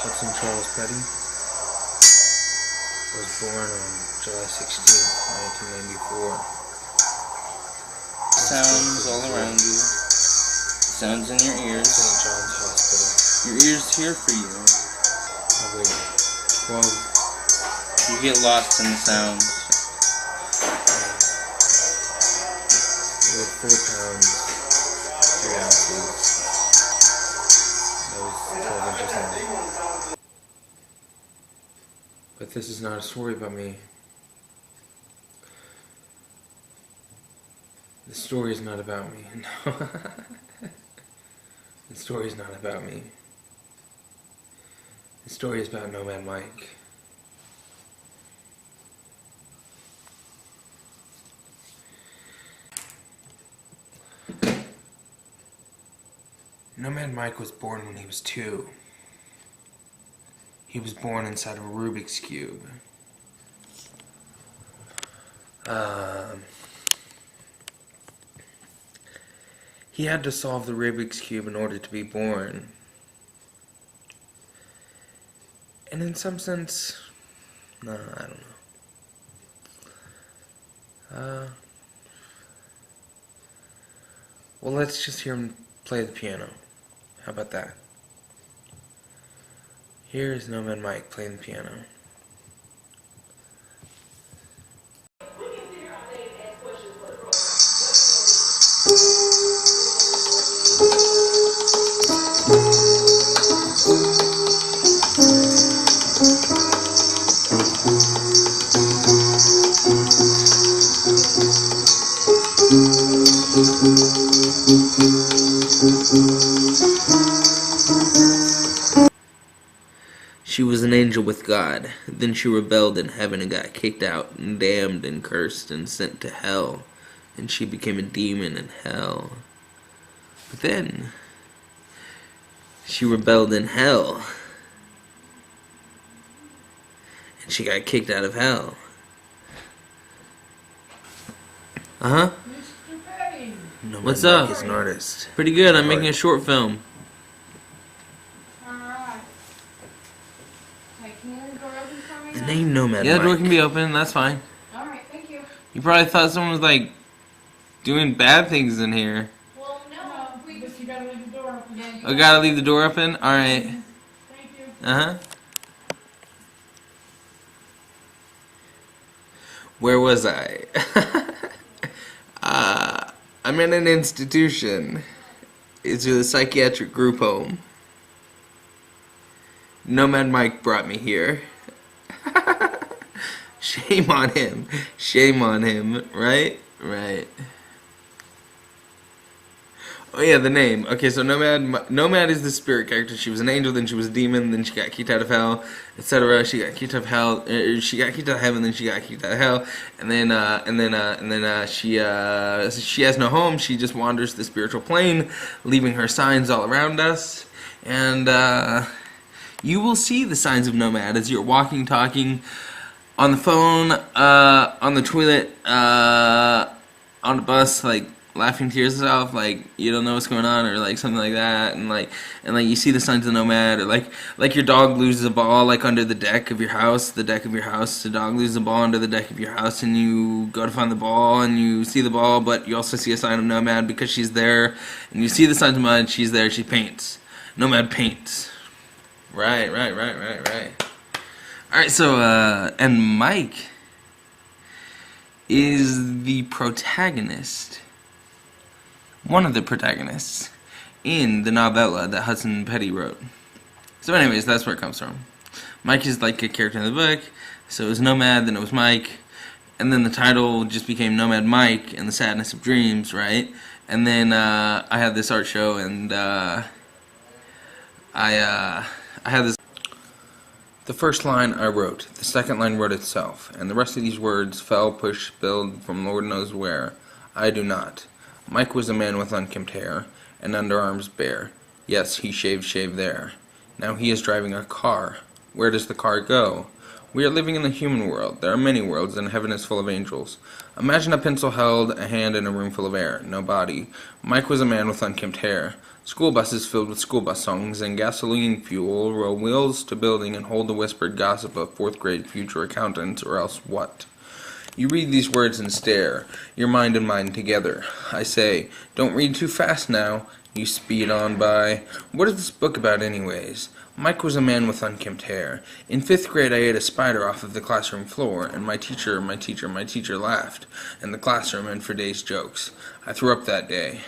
Hudson Charles Petty was born on July 16th, 1994. Sounds all around you. Sounds in your ears. St. John's Hospital. Your ears here for you. Probably 12. You get lost in the sounds. With 4 pounds, 3 ounces. That was 12 inches long. But this is not a story about me. The story is not about me. No. The story is not about me. The story is about Nomad Mike. Nomad Mike was born when he was 2. He was born inside of a Rubik's Cube. He had to solve the Rubik's Cube in order to be born. And in some sense, no, I don't know. Well, let's just hear him play the piano. How about that? Here is Nomad Mike playing the piano. She was an angel with God. Then she rebelled in heaven and got kicked out and damned and cursed and sent to hell. And she became a demon in hell. But then she rebelled in hell. And she got kicked out of hell. Uh-huh. Mr. Petty. Nomad What's Mike up? is an artist. Pretty good. I'm making a short film. Alright. Hey, can the door open for me? The name Nomad Yeah, the door Mike. can be open. That's fine. Alright, thank you. You probably thought someone was like doing bad things in here. Well, no, we just, you gotta leave the door open. Yeah, I gotta leave the door open? Alright. Thank you. Uh-huh. Where was I? I'm in an institution. It's a psychiatric group home. Nomad Mike brought me here. Shame on him. Shame on him. Right? Right. Oh yeah, the name. Okay, so Nomad is the spirit character. She was an angel, then she was a demon, then she got kicked out of hell, etc. She got kicked out of hell. She got kicked out of heaven, then she got kicked out of hell, and then she has no home. She just wanders the spiritual plane, leaving her signs all around us, and you will see the signs of Nomad as you're walking, talking, on the phone, on the toilet, on the bus, like laughing to yourself, like you don't know what's going on, or like something like that, and like you see the signs of Nomad, or like your dog loses a ball like under the deck of your house, the dog loses a ball under the deck of your house, and you go to find the ball, and you see the ball, but you also see a sign of Nomad because she's there, and you see the signs of Nomad, she's there, she paints. Nomad paints. Right. Alright, so, and Mike is the protagonist, one of the protagonists, in the novella that Hudson Petty wrote. So anyways, that's where it comes from. Mike is like a character in the book, so it was Nomad, then it was Mike, and then the title just became Nomad Mike and the Sadness of Dreams, right? And then I had this art show, and I had this. The first line I wrote, the second line wrote itself, and the rest of these words fell, push, spilled from Lord knows where. I do not. Mike was a man with unkempt hair, and underarms bare. Yes, he shaved there. Now he is driving a car. Where does the car go? We are living in the human world. There are many worlds, and heaven is full of angels. Imagine a pencil held, a hand in a room full of air. No body. Mike was a man with unkempt hair. School buses filled with school bus songs and gasoline fuel roll wheels to building and hold the whispered gossip of fourth-grade future accountants, or else what? You read these words and stare, your mind and mine together. I say, don't read too fast now. You speed on by. What is this book about anyways? Mike was a man with unkempt hair. In 5th grade I ate a spider off of the classroom floor, and my teacher laughed, in the classroom and for days' jokes. I threw up that day.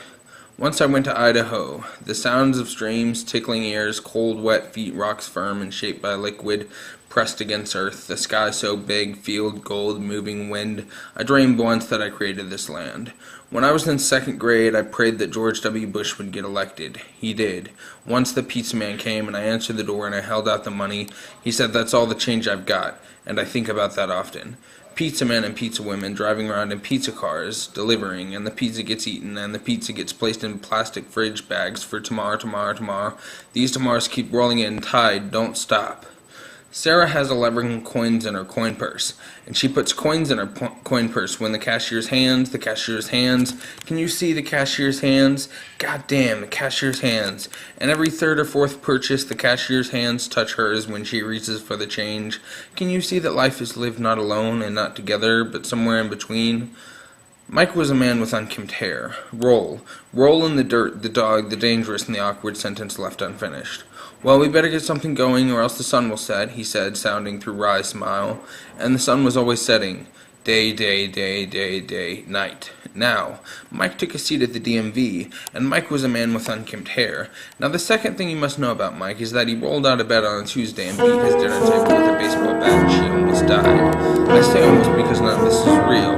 Once I went to Idaho. The sounds of streams, tickling ears, cold, wet feet, rocks firm and shaped by liquid, pressed against earth, the sky so big, field, gold, moving wind. I dreamed once that I created this land. When I was in 2nd grade, I prayed that George W. Bush would get elected. He did. Once the pizza man came, and I answered the door, and I held out the money. He said, that's all the change I've got, and I think about that often. Pizza men and pizza women driving around in pizza cars, delivering, and the pizza gets eaten, and the pizza gets placed in plastic fridge bags for tomorrow. These tomorrows keep rolling in, tide, don't stop. Sarah has 11 coins in her coin purse, and she puts coins in her coin purse when the cashier's hands. Can you see the cashier's hands? God damn, the cashier's hands. And every 3rd or 4th purchase, the cashier's hands touch hers when she reaches for the change. Can you see that life is lived not alone and not together, but somewhere in between? Mike was a man with unkempt hair. Roll in the dirt, the dog, the dangerous, and the awkward sentence left unfinished. Well, we better get something going, or else the sun will set, he said, sounding through wry smile. And the sun was always setting. Day, night. Now, Mike took a seat at the DMV, and Mike was a man with unkempt hair. Now, the second thing you must know about Mike is that he rolled out of bed on a Tuesday and beat his dinner table with a baseball bat, and she almost died. I say almost because none of this is real.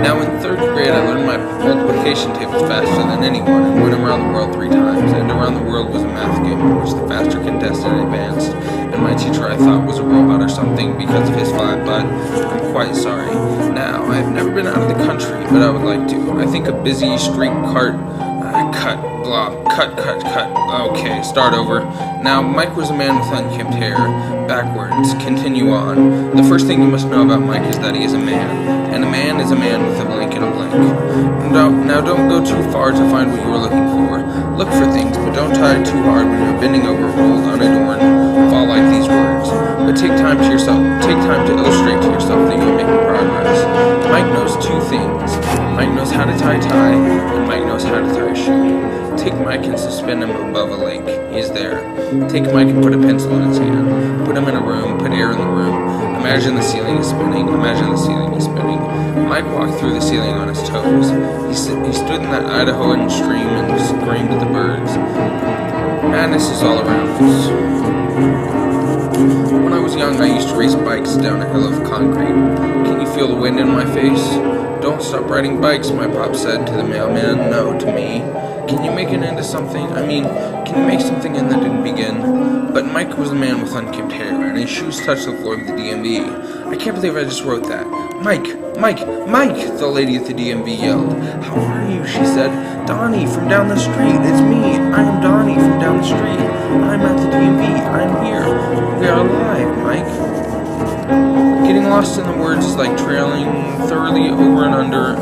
Now, in 3rd grade, I learned my multiplication tables faster than anyone, and went around the world 3 times, and around the world was a math game in which the faster contestant advanced, and my teacher I thought was a robot or something because of his vibe, but I'm quite sorry. Now, I have never been out of the country, but I would like to. I think a busy street cart, cut. Okay, start over. Now, Mike was a man with unkempt hair. Backwards, continue on. The first thing you must know about Mike is that he is a man, and a man is a man with a blank and a blank. Now don't go too far to find what you are looking for. Look for things, but don't try too hard when you're bending over, rolled, unadorned. Fall like these words. But take time to illustrate to yourself that you are making progress. Mike knows 2 things. Mike knows how to tie a tie, and Mike knows how to tie a shoe. Take Mike and suspend him above a lake. He's there. Take Mike and put a pencil in his hand. Put him in a room. Put air in the room. Imagine the ceiling is spinning. Mike walked through the ceiling on his toes. He stood in that Idahoan stream and screamed at the birds. Madness is all around us. When I was young, I used to race bikes down a hill of concrete. Can you feel the wind in my face? Don't stop riding bikes, my pop said to the mailman. No, to me. Can you make it into something? Can you make something in that didn't begin? But Mike was a man with unkempt hair, and his shoes touched the floor of the DMV. I can't believe I just wrote that. Mike! The lady at the DMV yelled. How are you? She said. Donnie, from down the street. It's me. I am Donnie from down the street. I'm at the DMV. I'm here. We are alive, Mike. Getting lost in the words is like trailing thoroughly over and under.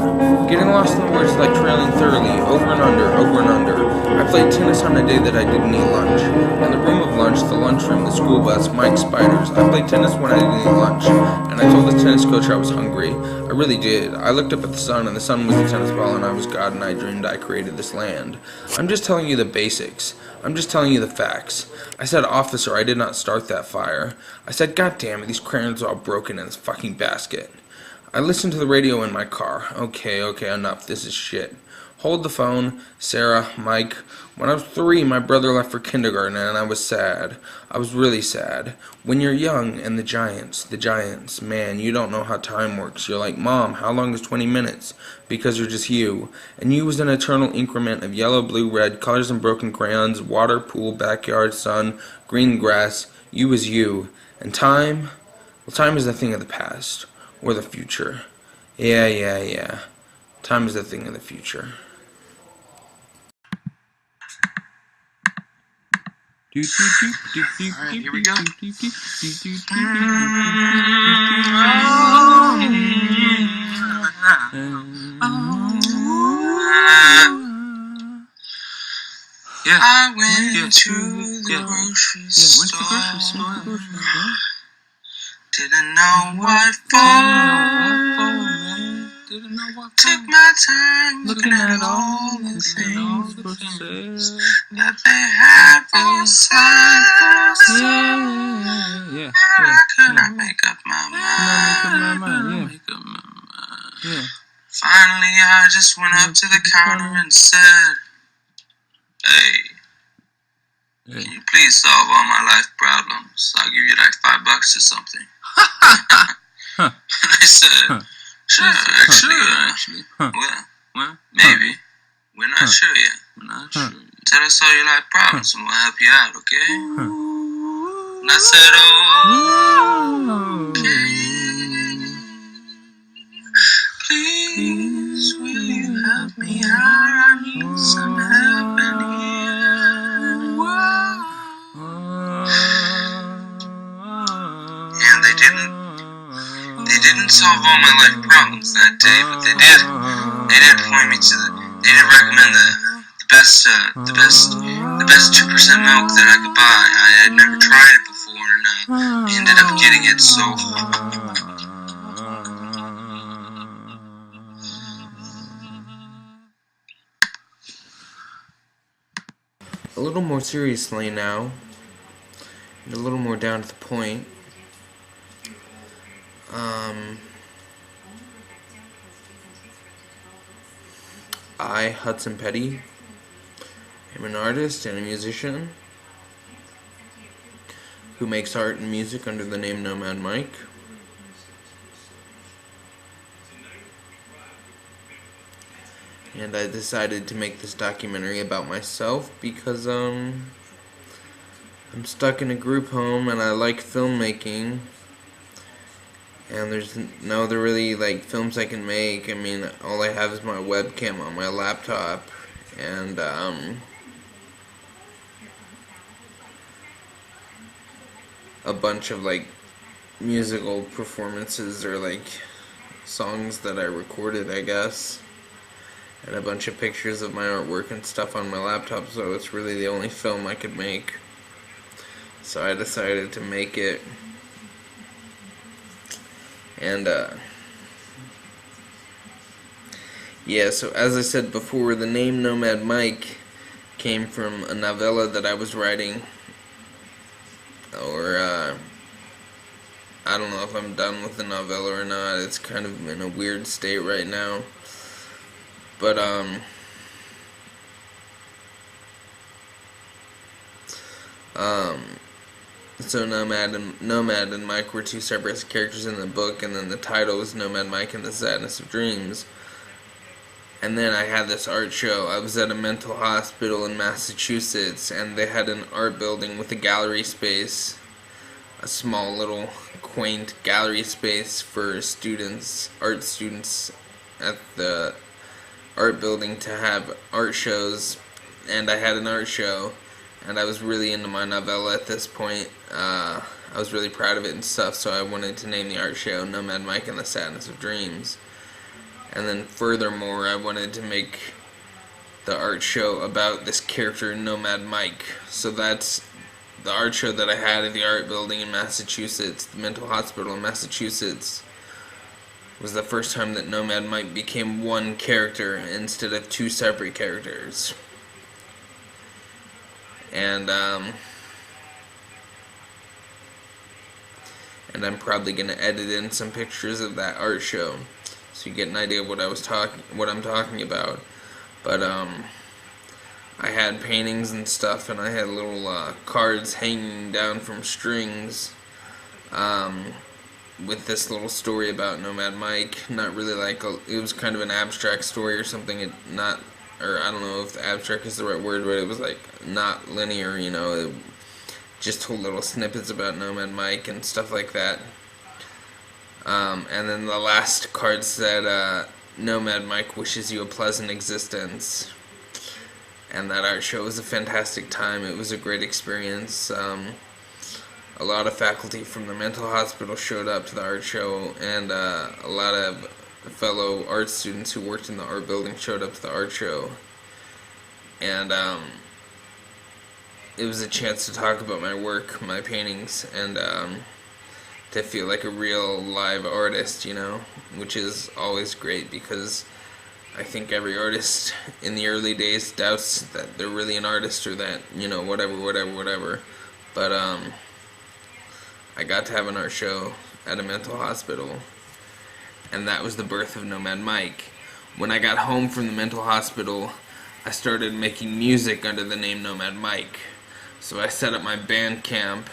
I played tennis on a day that I didn't eat lunch. In the room of lunch, the lunchroom, the school bus, Mike's spiders. I played tennis when I didn't eat lunch, and I told the tennis coach I was hungry. I really did. I looked up at the sun, and the sun was the tennis ball, and I was God, and I dreamed I created this land. I'm just telling you the basics. I'm just telling you the facts. I said, officer, I did not start that fire. I said, God damn it, these crayons are all broken in this fucking basket. I listened to the radio in my car. Okay, enough. This is shit. Hold the phone. Sarah, Mike. When I was 3, my brother left for kindergarten, and I was sad. I was really sad. When you're young, and the giants, man, you don't know how time works. You're like, Mom, how long is 20 minutes? Because you're just you. And you was an eternal increment of yellow, blue, red, colors and broken crayons, water, pool, backyard, sun, green grass. You was you. And time? Well, time is a thing of the past. Or the future. Yeah. Time is a thing of the future. Alright, here we go. Yeah. I went Yeah. to the grocery store. Went to the grocery store. Didn't know what for. Didn't know what Took my time looking at all the for things sale. that they had for sale. Yeah. I could not make up my mind. Yeah. Finally, I just went up to the counter and said, "Hey, can you please solve all my life problems? I'll give you like $5 or something." And I said, "Sure, actually. Well, maybe. We're not sure yet. Tell us all your life problems and we'll help you out, okay?" And I said, "Oh, please, will you help me out? I need some help in here." And they didn't solve all my life problems that day, but they did point me to they did recommend the best 2% milk that I could buy. I had never tried it before, and ended up getting it, so A little more seriously now, and a little more down to the point. I, Hudson Petty, am an artist and a musician who makes art and music under the name Nomad Mike. And I decided to make this documentary about myself because I'm stuck in a group home and I like filmmaking, and there's no other really like films I can make. I mean, all I have is my webcam on my laptop, and a bunch of like musical performances or like songs that I recorded, I guess, and a bunch of pictures of my artwork and stuff on my laptop, so it's really the only film I could make. So I decided to make it. And yeah, so as I said before, the name Nomad Mike came from a novella that I was writing, or I don't know if I'm done with the novella or not. It's kind of in a weird state right now, but so Nomad and Mike were two separate characters in the book, and then the title was Nomad Mike and the Sadness of Dreams. And then I had this art show. I was at a mental hospital in Massachusetts, and they had an art building with a gallery space, a small little quaint gallery space for students, art students at the art building to have art shows, and I had an art show. And I was really into my novella at this point. I was really proud of it and stuff, so I wanted to name the art show Nomad Mike and the Sadness of Dreams. And then furthermore, I wanted to make the art show about this character, Nomad Mike. So that's the art show that I had at the art building in Massachusetts, the mental hospital in Massachusetts, was the first time that Nomad Mike became one character instead of two separate characters. And I'm probably gonna edit in some pictures of that art show, so you get an idea of what I'm talking about. But I had paintings and stuff, and I had little cards hanging down from strings, with this little story about Nomad Mike. Not really like it was kind of an abstract story or something. Or I don't know if abstract is the right word, but it was like not linear, you know. It just told little snippets about Nomad Mike and stuff like that. And then the last card said, Nomad Mike wishes you a pleasant existence. And that art show was a fantastic time. It was a great experience. A lot of faculty from the mental hospital showed up to the art show, and a lot of fellow art students who worked in the art building showed up to the art show. And it was a chance to talk about my work, my paintings, and to feel like a real live artist, you know, which is always great because I think every artist in the early days doubts that they're really an artist or that, you know, whatever. But I got to have an art show at a mental hospital, and that was the birth of Nomad Mike. When I got home from the mental hospital, I started making music under the name Nomad Mike. So I set up my band camp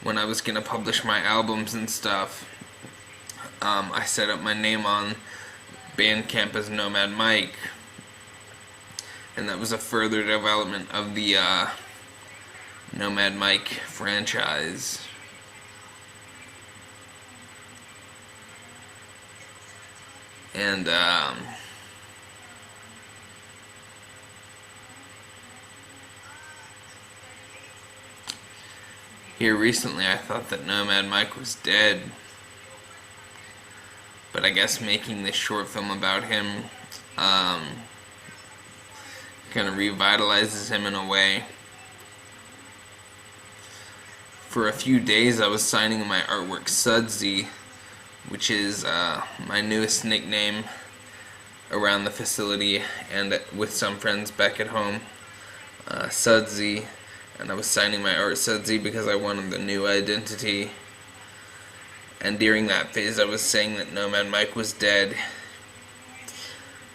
when I was going to publish my albums and stuff. I set up my name on Bandcamp as Nomad Mike, and that was a further development of the Nomad Mike franchise. And here recently I thought that Nomad Mike was dead, but I guess making this short film about him kind of revitalizes him in a way. For a few days I was signing my artwork Sudsy, which is my newest nickname around the facility and with some friends back at home. Sudsy, and I was signing my art Sudsy because I wanted the new identity. And during that phase I was saying that Nomad Mike was dead,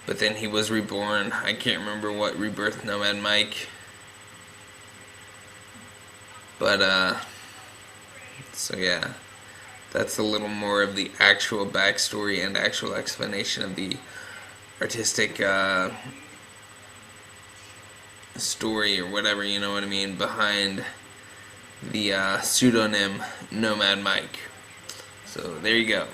but then he was reborn. I can't remember what rebirthed Nomad Mike, but so yeah, that's a little more of the actual backstory and actual explanation of the artistic story or whatever, you know what I mean, behind the pseudonym Nomad Mike. So there you go.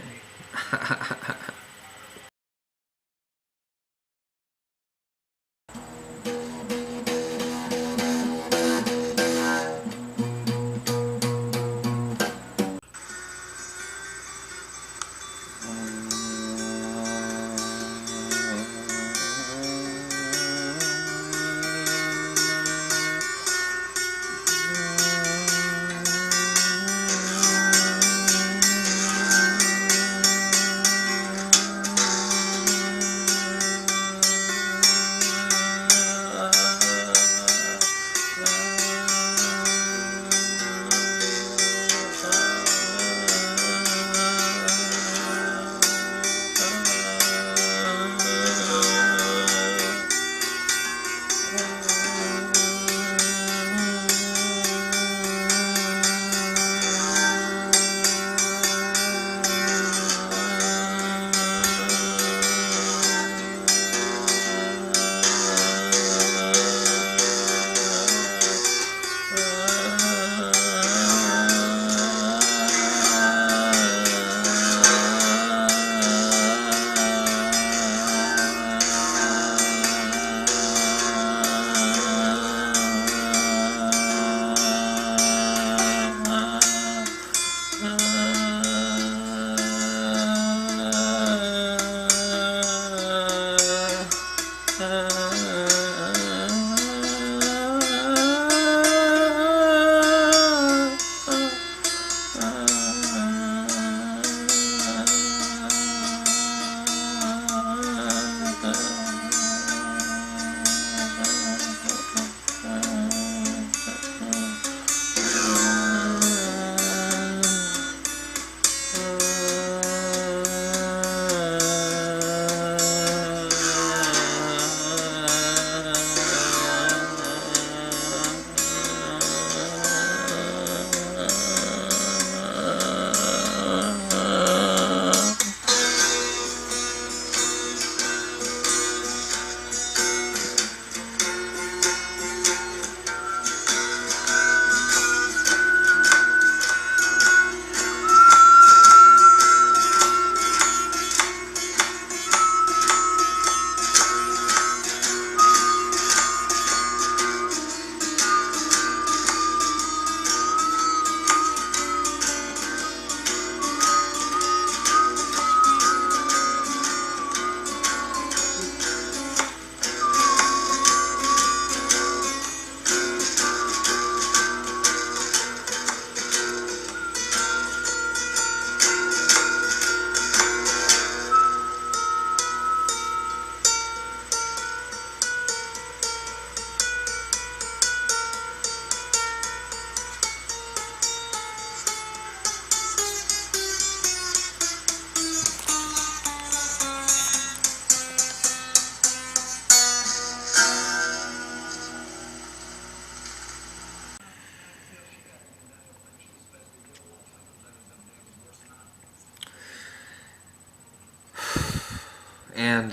And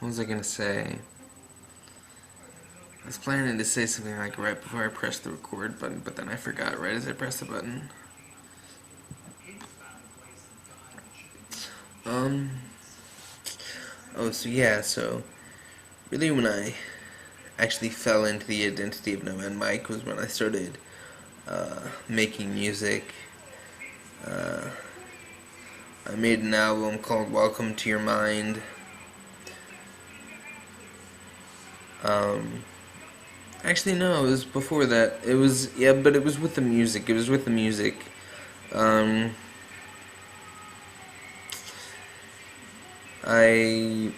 what was I gonna say? I was planning to say something like right before I pressed the record button, but then I forgot right as I pressed the button. Oh, so yeah, so really when I actually fell into the identity of Nomad Mike was when I started making music. I made an album called Welcome to Your Mind. Actually, no, it was before that. It was, yeah, but it was with the music. It was with the music. I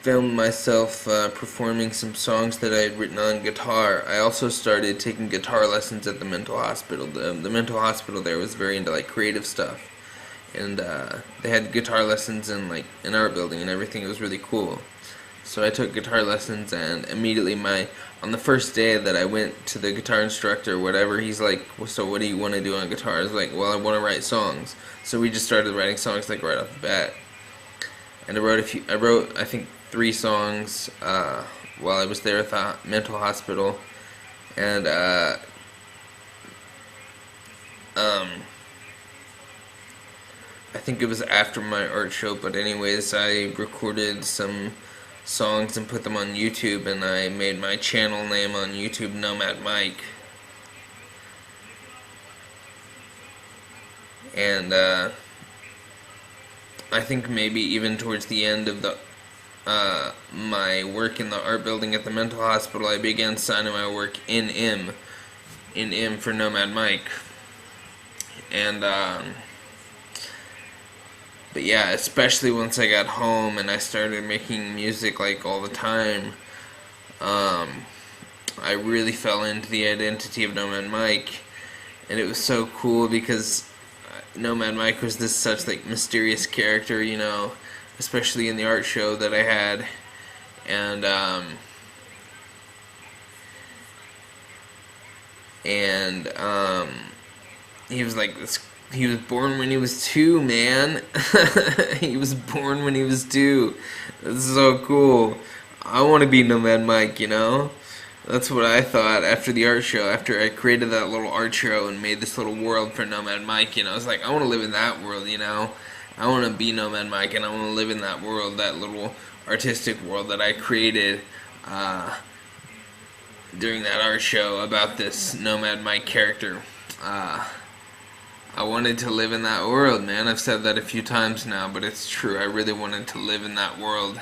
filmed myself performing some songs that I had written on guitar. I also started taking guitar lessons at the mental hospital. The mental hospital there was very into like creative stuff, and they had guitar lessons in like an art building and everything. It was really cool. So I took guitar lessons, and immediately on the first day that I went to the guitar instructor, whatever, he's like, well, so what do you want to do on guitar? I was like, well, I want to write songs. So we just started writing songs like right off the bat. And I wrote I think 3 songs while I was there at the mental hospital. And I think it was after my art show, but anyways, I recorded some songs and put them on YouTube, and I made my channel name on YouTube Nomad Mike. And I think maybe even towards the end of the my work in the art building at the mental hospital, I began signing my work in M for Nomad Mike. And but yeah, especially once I got home and I started making music like all the time, I really fell into the identity of Nomad Mike, and it was so cool because Nomad Mike was this such like mysterious character, you know, especially in the art show that I had, and he was like this. He was born when he was 2, man. He was born when he was 2. This is so cool. I want to be Nomad Mike, you know? That's what I thought after the art show. After I created that little art show and made this little world for Nomad Mike, you know? I was like, I want to live in that world, you know? I want to be Nomad Mike, and I want to live in that world, that little artistic world that I created during that art show about this Nomad Mike character. I wanted to live in that world, man. I've said that a few times now, but it's true. I really wanted to live in that world.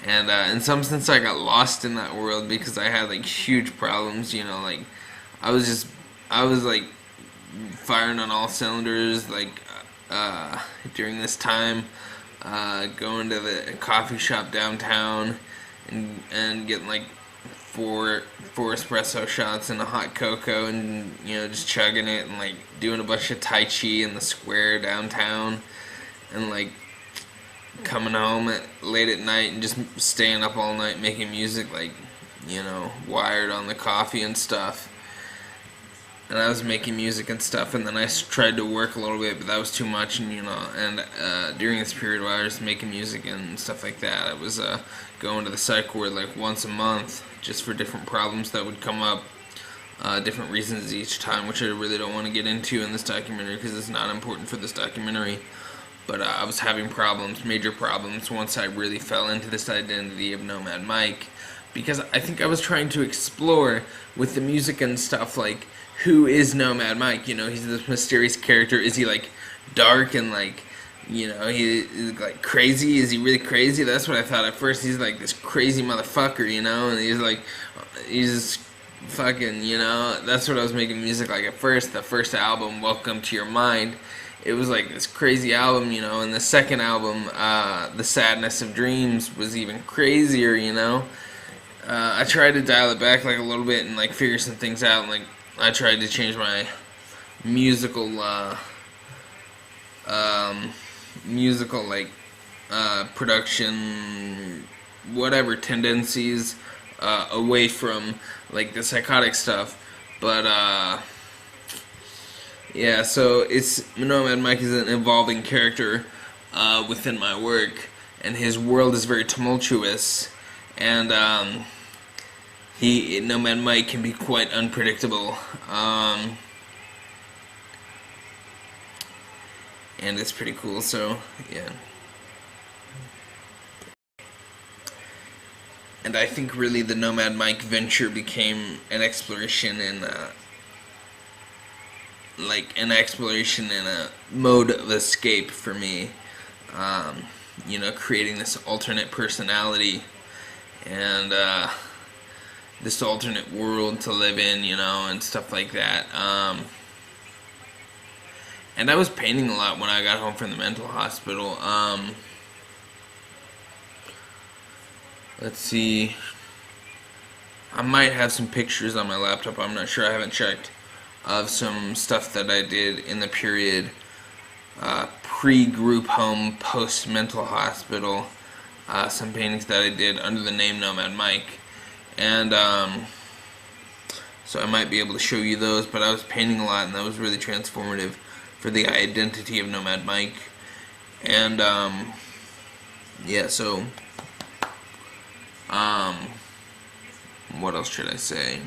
And in some sense, I got lost in that world because I had like huge problems, you know, like I was like firing on all cylinders, like during this time, going to the coffee shop downtown and getting like four espresso shots and a hot cocoa, and you know, just chugging it and like doing a bunch of tai chi in the square downtown, and like coming home late at night and just staying up all night making music, like, you know, wired on the coffee and stuff. And I was making music and stuff, and then I tried to work a little bit, but that was too much, and you know, and during this period while I was making music and stuff like that, I was going to the psych ward like once a month just for different problems that would come up, different reasons each time, which I really don't want to get into in this documentary because it's not important for this documentary. But I was having problems, major problems, once I really fell into this identity of Nomad Mike, because I think I was trying to explore with the music and stuff, like, who is Nomad Mike? You know, he's this mysterious character. Is he like dark and like, you know, he is like crazy? Is he really crazy? That's what I thought at first. He's like this crazy motherfucker, you know, and he's fucking, you know, that's what I was making music like at first. The first album, Welcome to Your Mind, it was like this crazy album, you know, and the second album, The Sadness of Dreams, was even crazier, you know. I tried to dial it back like a little bit and like figure some things out, and like I tried to change my musical like production, whatever tendencies, away from like the psychotic stuff. But yeah, so it's Nomad Mike is an evolving character within my work, and his world is very tumultuous, and Nomad Mike can be quite unpredictable, and it's pretty cool. So yeah. And I think really the Nomad Mike venture became an exploration in a mode of escape for me. Creating this alternate personality and this alternate world to live in, and stuff like that. And I was painting a lot when I got home from the mental hospital. Let's see. I might have some pictures on my laptop. I'm not sure. I haven't checked. Of some stuff that I did in the period pre-group home, post-mental hospital. Some paintings that I did under the name Nomad Mike. And so I might be able to show you those. But I was painting a lot, and that was really transformative for the identity of Nomad Mike. And yeah, so what else should I say?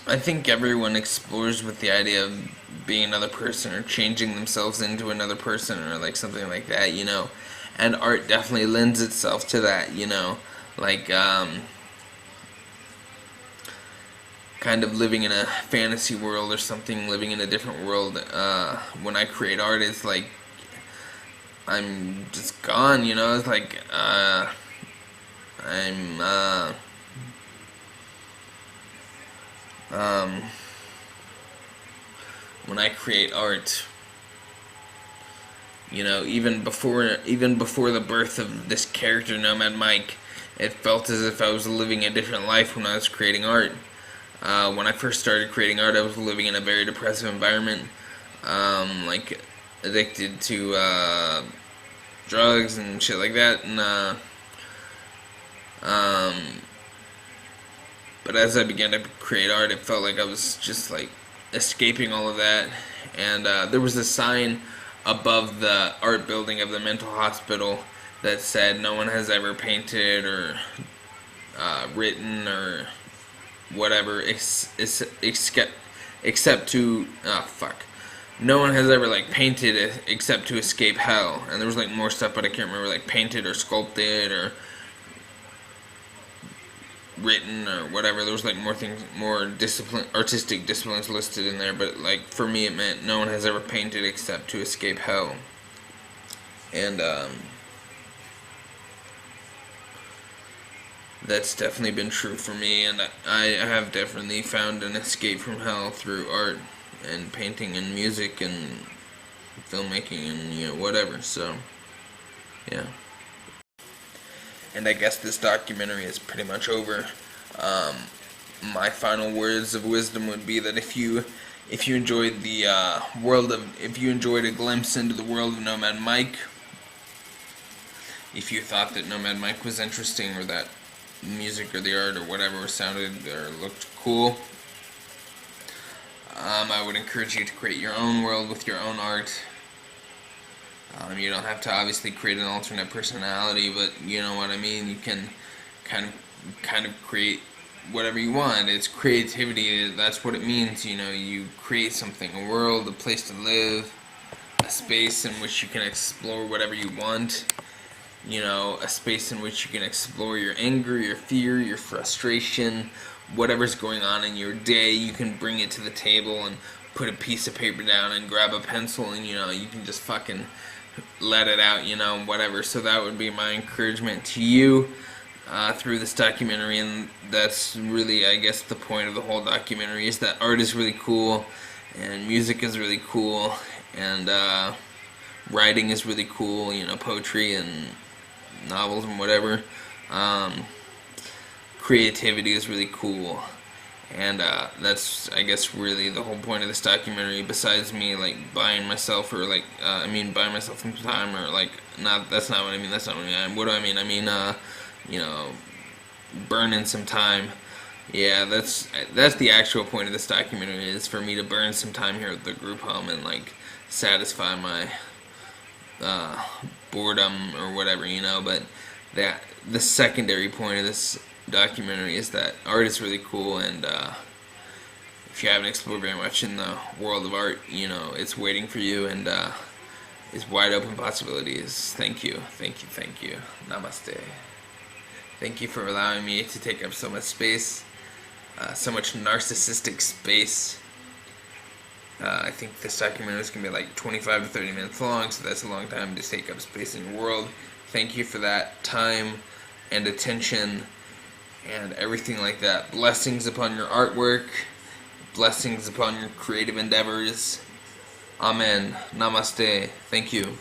I think everyone explores with the idea of being another person or changing themselves into another person or like something like that, and art definitely lends itself to that, like kind of living in a fantasy world or something, living in a different world. When I create art, it's like I'm just gone, it's like when I create art, even before the birth of this character Nomad Mike, it felt as if I was living a different life when I was creating art. When I first started creating art, I was living in a very depressive environment, like addicted to drugs and shit like that, and but as I began to create art, it felt like I was just like escaping all of that. And there was a sign above the art building of the mental hospital that said no one has ever painted or written or whatever except to no one has ever like painted except to escape hell. And there was like more stuff, but I can't remember, like painted or sculpted or written or whatever. There was like more things, more artistic disciplines listed in there, but like for me it meant no one has ever painted except to escape hell. And that's definitely been true for me, and I have definitely found an escape from hell through art and painting and music and filmmaking and whatever. So yeah. And I guess this documentary is pretty much over. My final words of wisdom would be that if you enjoyed if you enjoyed a glimpse into the world of Nomad Mike, if you thought that Nomad Mike was interesting or that music or the art or whatever sounded or looked cool, I would encourage you to create your own world with your own art. You don't have to obviously create an alternate personality, but you know what I mean. You can kind of create whatever you want. It's creativity. That's what it means. You create something, a world, a place to live, a space in which you can explore whatever you want. A space in which you can explore your anger, your fear, your frustration, whatever's going on in your day. You can bring it to the table and put a piece of paper down and grab a pencil, and you can just fucking let it out, whatever. So that would be my encouragement to you through this documentary, and that's really, I guess, the point of the whole documentary, is that art is really cool, and music is really cool, and writing is really cool, poetry and novels and whatever. Creativity is really cool. And that's, I guess, really the whole point of this documentary, besides me, like, buying myself, or, like, buying myself some time, or, like, that's not what I mean, what do I mean? I mean, burning some time. Yeah, that's the actual point of this documentary, is for me to burn some time here at the group home and like satisfy my uh, boredom or whatever, But that the secondary point of this documentary is that art is really cool, and if you haven't explored very much in the world of art, it's waiting for you, and it's wide open possibilities. Thank you, thank you, thank you. Namaste. Thank you for allowing me to take up so much space, so much narcissistic space. I think this documentary is going to be like 25 to 30 minutes long, so that's a long time to take up space in your world. Thank you for that time and attention and everything like that. Blessings upon your artwork. Blessings upon your creative endeavors. Amen. Namaste. Thank you.